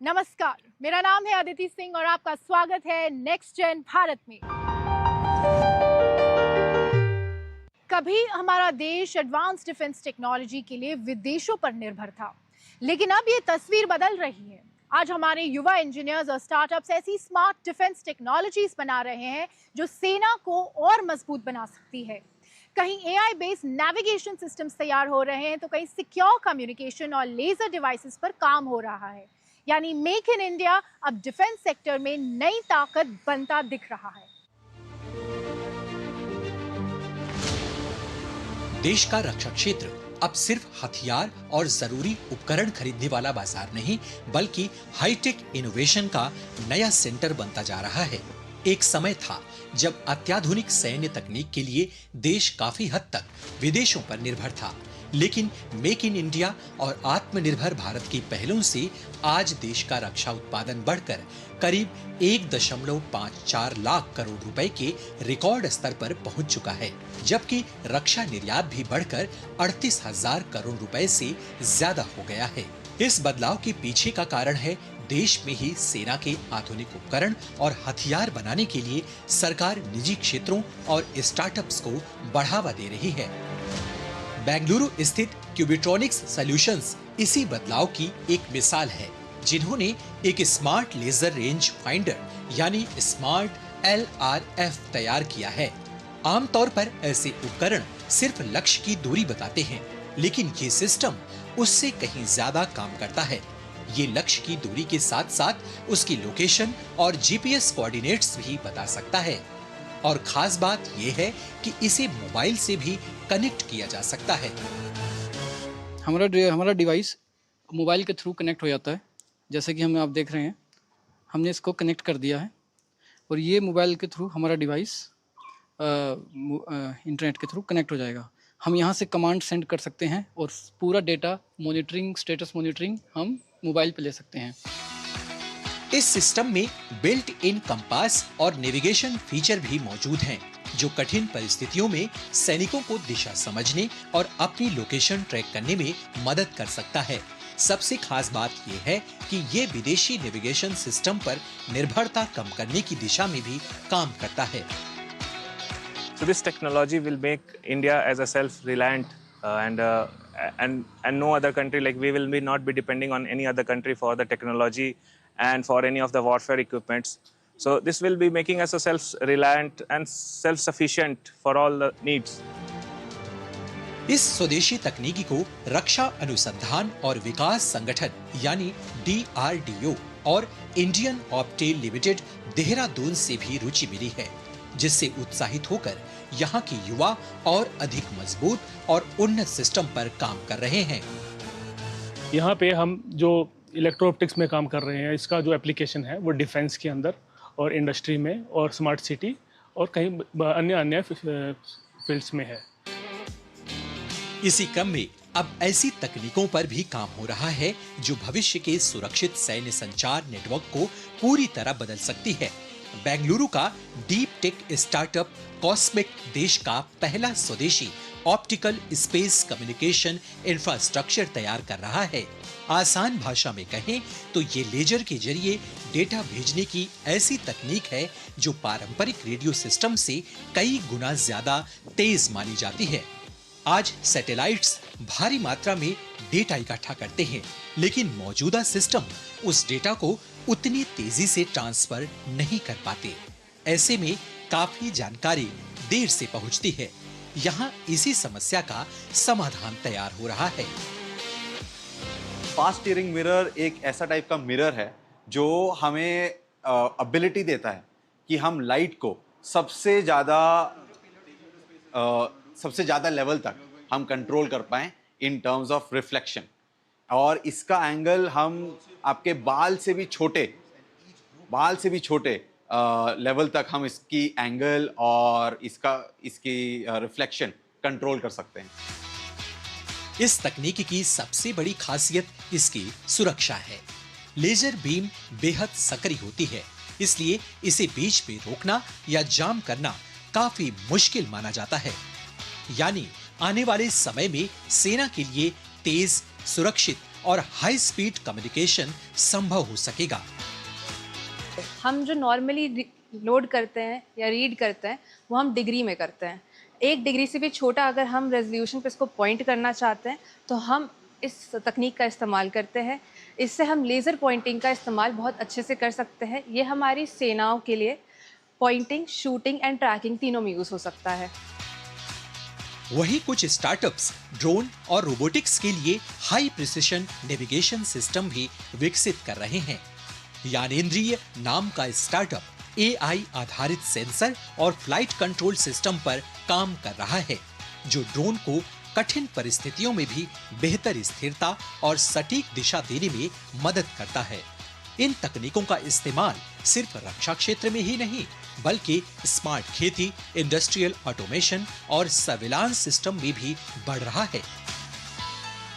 नमस्कार, मेरा नाम है अदिति सिंह और आपका स्वागत है नेक्स्ट जेन भारत में। कभी हमारा देश एडवांस डिफेंस टेक्नोलॉजी के लिए विदेशों पर निर्भर था, लेकिन अब ये तस्वीर बदल रही है। आज हमारे युवा इंजीनियर्स और स्टार्टअप्स ऐसी स्मार्ट डिफेंस टेक्नोलॉजीज बना रहे हैं जो सेना को और मजबूत बना सकती है। कहीं एआई बेस्ड नेविगेशन सिस्टम्स तैयार हो रहे हैं, तो कहीं सिक्योर कम्युनिकेशन और लेजर डिवाइसेस पर काम हो रहा है। यानी मेक इन इंडिया अब डिफेंस सेक्टर में नई ताकत बनता दिख रहा है। देश का रक्षा क्षेत्र अब सिर्फ हथियार और जरूरी उपकरण खरीदने वाला बाजार नहीं, बल्कि हाईटेक इनोवेशन का नया सेंटर बनता जा रहा है। एक समय था जब अत्याधुनिक सैन्य तकनीक के लिए देश काफी हद तक विदेशों पर निर्भर था, लेकिन मेक इन इंडिया और आत्मनिर्भर भारत की पहलों से आज देश का रक्षा उत्पादन बढ़कर करीब 1.54 लाख करोड़ रुपए के रिकॉर्ड स्तर पर पहुंच चुका है, जबकि रक्षा निर्यात भी बढ़कर 38,000 करोड़ रुपए से ज्यादा हो गया है। इस बदलाव के पीछे का कारण है देश में ही सेना के आधुनिक उपकरण और हथियार बनाने के लिए सरकार निजी क्षेत्रों और स्टार्टअप्स को बढ़ावा दे रही है। बेंगलुरु स्थित क्यूबिट्रॉनिक्स सॉल्यूशंस इसी बदलाव की एक मिसाल है, जिन्होंने एक स्मार्ट लेजर रेंज फाइंडर यानी स्मार्ट LRF तैयार किया है। आमतौर पर ऐसे उपकरण सिर्फ लक्ष्य की दूरी बताते हैं, लेकिन ये सिस्टम उससे कहीं ज्यादा काम करता है। ये लक्ष्य की दूरी के साथ साथ उसकी लोकेशन और GPS कोऑर्डिनेट्स भी बता सकता है। और खास बात यह है कि इसे मोबाइल से भी कनेक्ट किया जा सकता है। हमारा डिवाइस मोबाइल के थ्रू कनेक्ट हो जाता है। जैसे कि आप देख रहे हैं, हमने इसको कनेक्ट कर दिया है और ये मोबाइल के थ्रू हमारा डिवाइस इंटरनेट के थ्रू कनेक्ट हो जाएगा। हम यहाँ से कमांड सेंड कर सकते हैं और पूरा डेटा मॉनिटरिंग, स्टेटस मॉनिटरिंग हम मोबाइल पे ले सकते हैं। इस सिस्टम में बिल्ट इन कंपास और नेविगेशन फीचर भी मौजूद हैं, जो कठिन परिस्थितियों में सैनिकों को दिशा समझने और अपनी लोकेशन ट्रैक करने में मदद कर सकता है। सबसे खास बात यह है कि ये विदेशी नेविगेशन सिस्टम पर निर्भरता कम करने की दिशा में भी काम करता है। So this technology will make India as a self-reliant and no other country, like we will not be depending on any other country for the technology and for any of the warfare equipments. So this will be making us a self-reliant and self-sufficient for all the needs. इस स्वदेशी तकनीकी को रक्षा अनुसंधान और विकास संगठन यानी DRDO और Indian Optel limited Dehradun से भी रुचि मिली है, जिससे उत्साहित होकर यहाँ के युवा और अधिक मजबूत और उन्नत सिस्टम पर काम कर रहे हैं। यहाँ पे हम जो इलेक्ट्रो ऑप्टिक्स में काम कर रहे हैं, इसका जो एप्लीकेशन है वो डिफेंस के अंदर और इंडस्ट्री में और स्मार्ट सिटी और कहीं अन्य फील्ड्स में है। इसी क्रम में अब ऐसी तकनीकों पर भी काम हो रहा है जो भविष्य के सुरक्षित सैन्य संचार नेटवर्क को पूरी तरह बदल सकती है। बेंगलुरु का डीप टेक स्टार्टअप कॉस्मिक देश का पहला स्वदेशी ऑप्टिकल स्पेस कम्युनिकेशन इंफ्रास्ट्रक्चर तैयार कर रहा है। आसान भाषा में कहें तो ये लेजर के जरिए डेटा भेजने की ऐसी तकनीक है जो पारंपरिक रेडियो सिस्टम से कई गुना ज्यादा तेज मानी जाती है। आज सैटेलाइट्स भारी मात्रा में डेटा इकट्ठा करते हैं, लेकिन मौजूदा सिस्टम उस डेटा को उतनी तेजी से ट्रांसफर नहीं कर पाते। ऐसे में काफी जानकारी देर से पहुंचती है। यहाँ इसी समस्या का समाधान तैयार हो रहा है। फास्ट स्टीयरिंग मिरर एक ऐसा टाइप का मिरर है जो हमें एबिलिटी देता है कि हम लाइट को सबसे ज़्यादा लेवल तक हम कंट्रोल कर पाएं इन टर्म्स ऑफ रिफ्लेक्शन। और इसका एंगल हम आपके बाल से भी छोटे लेवल तक हम इसकी एंगल और इसकी रिफ्लेक्शन कंट्रोल कर सकते हैं। इस तकनीक की सबसे बड़ी खासियत इसकी सुरक्षा है। लेजर बीम बेहद सक्रिय होती है, इसलिए इसे बीच में रोकना या जाम करना काफी मुश्किल माना जाता है। यानी आने वाले समय में सेना के लिए तेज, सुरक्षित और हाई स्पीड कम्युनिकेशन संभव हो सकेगा। हम जो नॉर्मली लोड करते हैं या रीड करते हैं वो हम डिग्री में करते हैं। 1 डिग्री से भी छोटा अगर हम रेजोल्यूशन पे इसको पॉइंट करना चाहते हैं तो हम इस तकनीक का इस्तेमाल करते हैं। इससे हम लेज़र पॉइंटिंग का इस्तेमाल बहुत अच्छे से कर सकते हैं। ये हमारी सेनाओं के लिए पॉइंटिंग, शूटिंग एंड ट्रैकिंग तीनों में यूज़ हो सकता है। वहीं कुछ स्टार्टअप्स ड्रोन और रोबोटिक्स के लिए हाई प्रिसिशन नेविगेशन सिस्टम भी विकसित कर रहे हैं। यानेंद्रिय नाम का स्टार्टअप AI आधारित सेंसर और फ्लाइट कंट्रोल सिस्टम पर काम कर रहा है, जो ड्रोन को कठिन परिस्थितियों में भी बेहतर स्थिरता और सटीक दिशा देने में मदद करता है। इन तकनीकों का इस्तेमाल सिर्फ रक्षा क्षेत्र में ही नहीं, बल्कि स्मार्ट खेती, इंडस्ट्रियल ऑटोमेशन और सर्विलांस सिस्टम में भी बढ़ रहा है।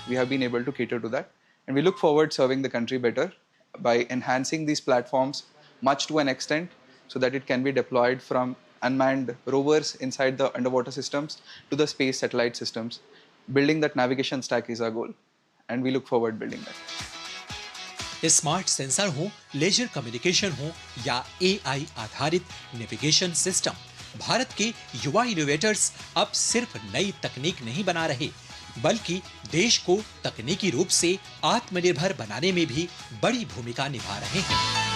We have been able to cater to that, and we look forward serving the country better by enhancing these platforms much to an extent so that it can be deployed from unmanned rovers inside the underwater systems to the space satellite systems. Building that navigation stack is our goal, and we look forward building that. Smart sensor हो, laser communication हो या AI आधारित navigation system, Bharat के युवा innovators अब सिर्फ नई तकनीक नहीं बना रहे, बल्कि देश को तकनीकी रूप से आत्मनिर्भर बनाने में भी बड़ी भूमिका निभा रहे हैं।